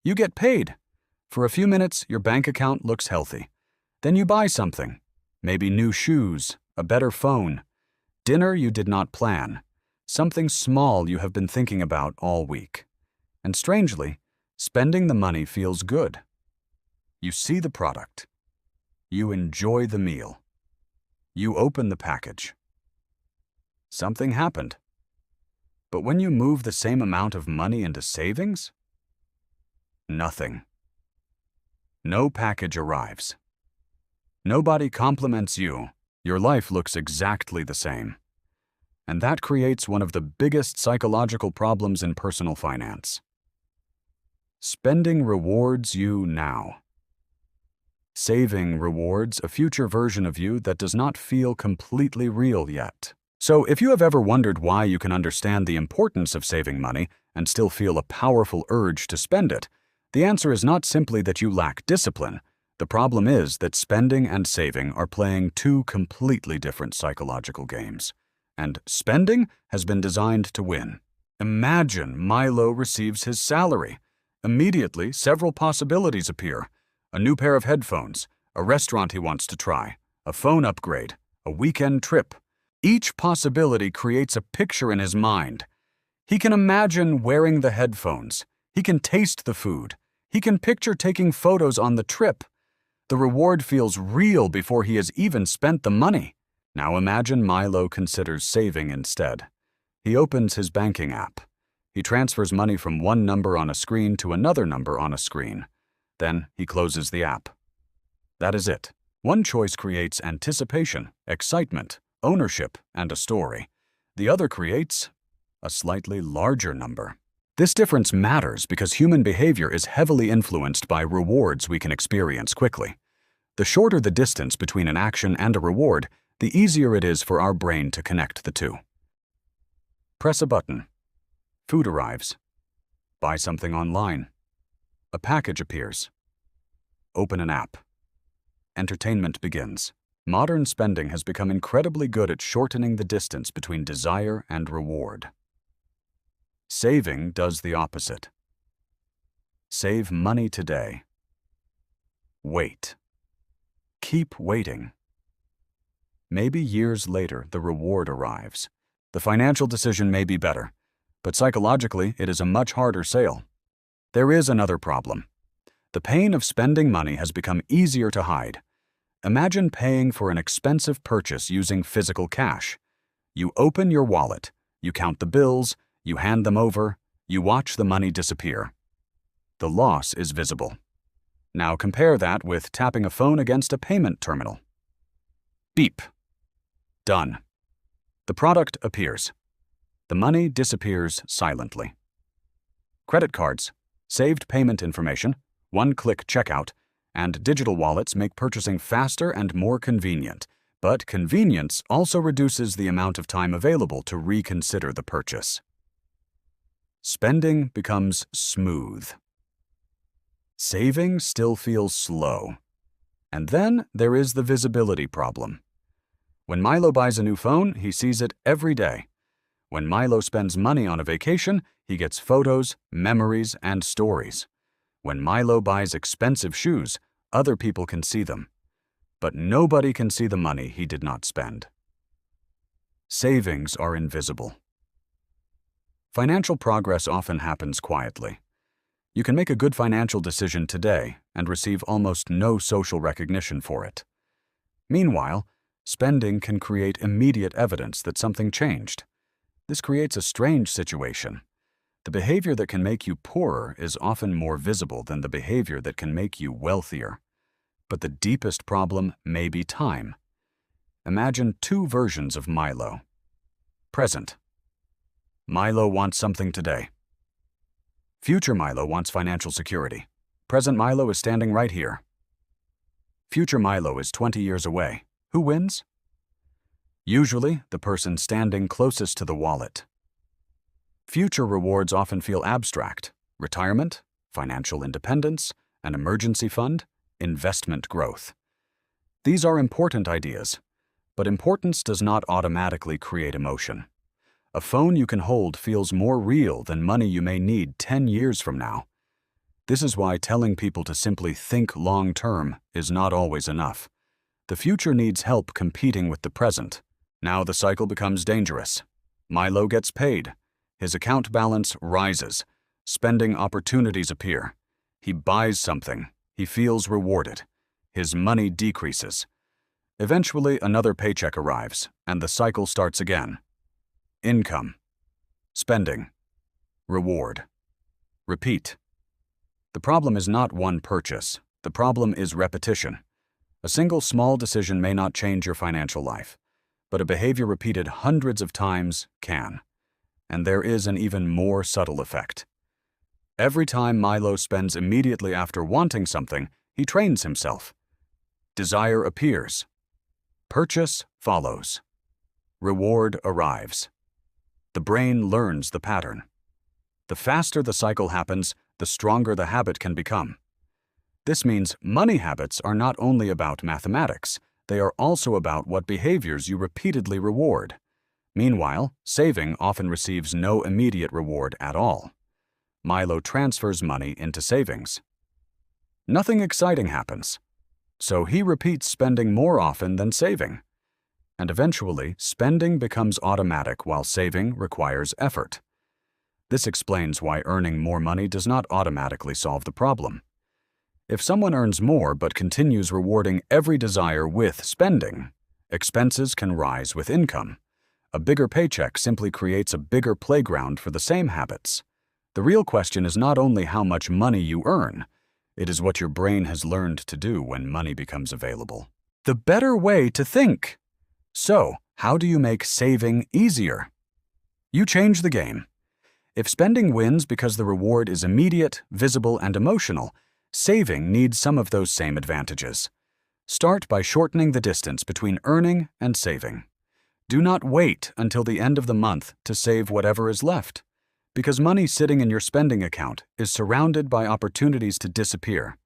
You get paid. For a few minutes, your bank account looks healthy. Then you buy something. Maybe new shoes, a better phone, dinner you did not plan, something small you have been thinking about all week. And strangely, spending the money feels good. You see the product. You enjoy the meal. You open the package. Something happened. But when you move the same amount of money into savings, nothing. No package arrives. Nobody compliments you. Your life looks exactly the same. And that creates one of the biggest psychological problems in personal finance. Spending rewards you now. Saving rewards a future version of you that does not feel completely real yet. So if you have ever wondered why you can understand the importance of saving money and still feel a powerful urge to spend it, the answer is not simply that you lack discipline. The problem is that spending and saving are playing two completely different psychological games. And spending has been designed to win. Imagine Milo receives his salary. Immediately, several possibilities appear. A new pair of headphones, a restaurant he wants to try, a phone upgrade, a weekend trip. Each possibility creates a picture in his mind. He can imagine wearing the headphones. He can taste the food. He can picture taking photos on the trip. The reward feels real before he has even spent the money. Now imagine Milo considers saving instead. He opens his banking app. He transfers money from one number on a screen to another number on a screen. Then he closes the app. That is it. One choice creates anticipation, excitement, ownership, and a story. The other creates a slightly larger number. This difference matters because human behavior is heavily influenced by rewards we can experience quickly. The shorter the distance between an action and a reward, the easier it is for our brain to connect the two. Press a button. Food arrives. Buy something online. A package appears. Open an app. Entertainment begins. Modern spending has become incredibly good at shortening the distance between desire and reward. Saving does the opposite. Save money today. Wait. Keep waiting. Maybe years later, the reward arrives. The financial decision may be better, but psychologically, it is a much harder sale. There is another problem. The pain of spending money has become easier to hide. Imagine paying for an expensive purchase using physical cash. You open your wallet, you count the bills, you hand them over, you watch the money disappear. The loss is visible. Now compare that with tapping a phone against a payment terminal. Beep. Done. The product appears. The money disappears silently. Credit cards, saved payment information, one-click checkout, and digital wallets make purchasing faster and more convenient, but convenience also reduces the amount of time available to reconsider the purchase. Spending becomes smooth. Saving still feels slow. And then there is the visibility problem. When Milo buys a new phone, he sees it every day. When Milo spends money on a vacation, he gets photos, memories, and stories. When Milo buys expensive shoes, other people can see them. But nobody can see the money he did not spend. Savings are invisible. Financial progress often happens quietly. You can make a good financial decision today and receive almost no social recognition for it. Meanwhile, spending can create immediate evidence that something changed. This creates a strange situation. The behavior that can make you poorer is often more visible than the behavior that can make you wealthier. But the deepest problem may be time. Imagine two versions of Milo. Present. Milo wants something today. Future Milo wants financial security. Present Milo is standing right here. Future Milo is 20 years away. Who wins? Usually, the person standing closest to the wallet. Future rewards often feel abstract: retirement, financial independence, an emergency fund, investment growth. These are important ideas, but importance does not automatically create emotion. A phone you can hold feels more real than money you may need 10 years from now. This is why telling people to simply think long-term is not always enough. The future needs help competing with the present. Now the cycle becomes dangerous. Milo gets paid. His account balance rises. Spending opportunities appear. He buys something. He feels rewarded. His money decreases. Eventually, another paycheck arrives, and the cycle starts again. Income. Spending. Reward. Repeat. The problem is not one purchase. The problem is repetition. A single small decision may not change your financial life, but a behavior repeated hundreds of times can. And there is an even more subtle effect. Every time Milo spends immediately after wanting something, he trains himself. Desire appears. Purchase follows. Reward arrives. The brain learns the pattern. The faster the cycle happens, the stronger the habit can become. This means money habits are not only about mathematics, they are also about what behaviors you repeatedly reward. Meanwhile, saving often receives no immediate reward at all. Milo transfers money into savings. Nothing exciting happens. So he repeats spending more often than saving. And eventually, spending becomes automatic while saving requires effort. This explains why earning more money does not automatically solve the problem. If someone earns more but continues rewarding every desire with spending, expenses can rise with income. A bigger paycheck simply creates a bigger playground for the same habits. The real question is not only how much money you earn, it is what your brain has learned to do when money becomes available. The better way to think. So, how do you make saving easier? You change the game. If spending wins because the reward is immediate, visible, and emotional, saving needs some of those same advantages. Start by shortening the distance between earning and saving. Do not wait until the end of the month to save whatever is left, because money sitting in your spending account is surrounded by opportunities to disappear.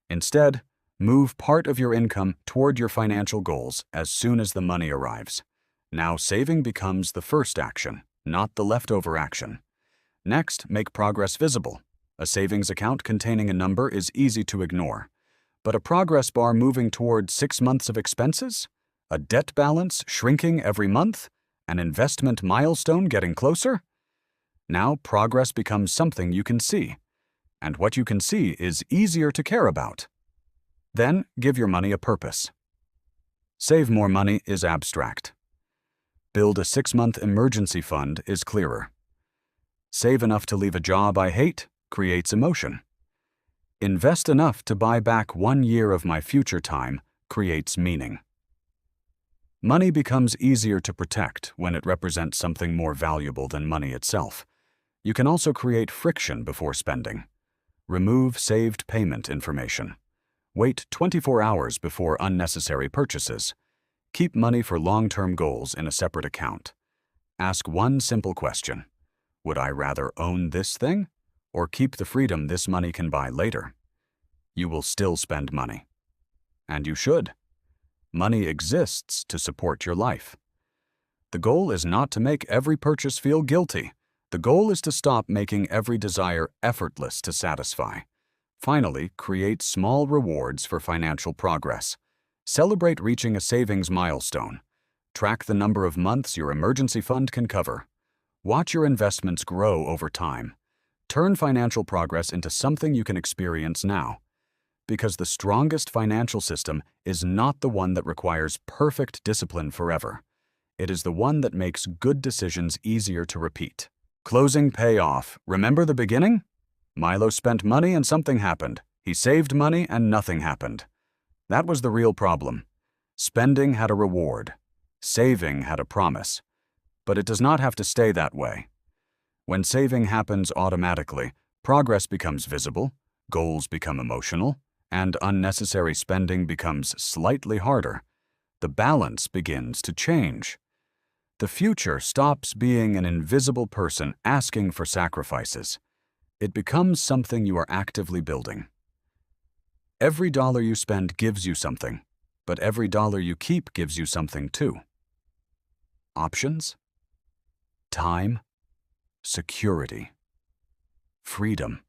Instead, move part of your income toward your financial goals as soon as the money arrives. Now saving becomes the first action, not the leftover action. Next, make progress visible. A savings account containing a number is easy to ignore. But a progress bar moving toward 6 months of expenses? A debt balance shrinking every month? An investment milestone getting closer? Now progress becomes something you can see. And what you can see is easier to care about. Then give your money a purpose. Save more money is abstract. Build a 6-month emergency fund is clearer. Save enough to leave a job I hate creates emotion. Invest enough to buy back 1 year of my future time creates meaning. Money becomes easier to protect when it represents something more valuable than money itself. You can also create friction before spending. Remove saved payment information. Wait 24 hours before unnecessary purchases. Keep money for long-term goals in a separate account. Ask one simple question. Would I rather own this thing or keep the freedom this money can buy later? You will still spend money. And you should. Money exists to support your life. The goal is not to make every purchase feel guilty. The goal is to stop making every desire effortless to satisfy. Finally, create small rewards for financial progress. Celebrate reaching a savings milestone. Track the number of months your emergency fund can cover. Watch your investments grow over time. Turn financial progress into something you can experience now. Because the strongest financial system is not the one that requires perfect discipline forever. It is the one that makes good decisions easier to repeat. Closing payoff. Remember the beginning? Milo spent money and something happened. He saved money and nothing happened. That was the real problem. Spending had a reward. Saving had a promise. But it does not have to stay that way. When saving happens automatically, progress becomes visible, goals become emotional, and unnecessary spending becomes slightly harder. The balance begins to change. The future stops being an invisible person asking for sacrifices. It becomes something you are actively building. Every dollar you spend gives you something, but every dollar you keep gives you something too. Options? Time, security, freedom.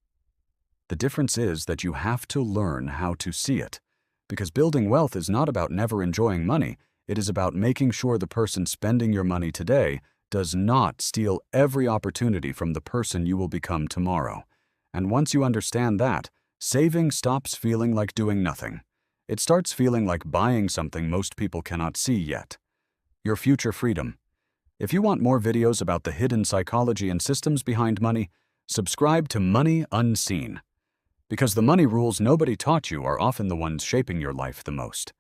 The difference is that you have to learn how to see it. Because building wealth is not about never enjoying money, it is about making sure the person spending your money today does not steal every opportunity from the person you will become tomorrow. And once you understand that, saving stops feeling like doing nothing. It starts feeling like buying something most people cannot see yet. Your future freedom. If you want more videos about the hidden psychology and systems behind money, subscribe to Money Unseen. Because the money rules nobody taught you are often the ones shaping your life the most.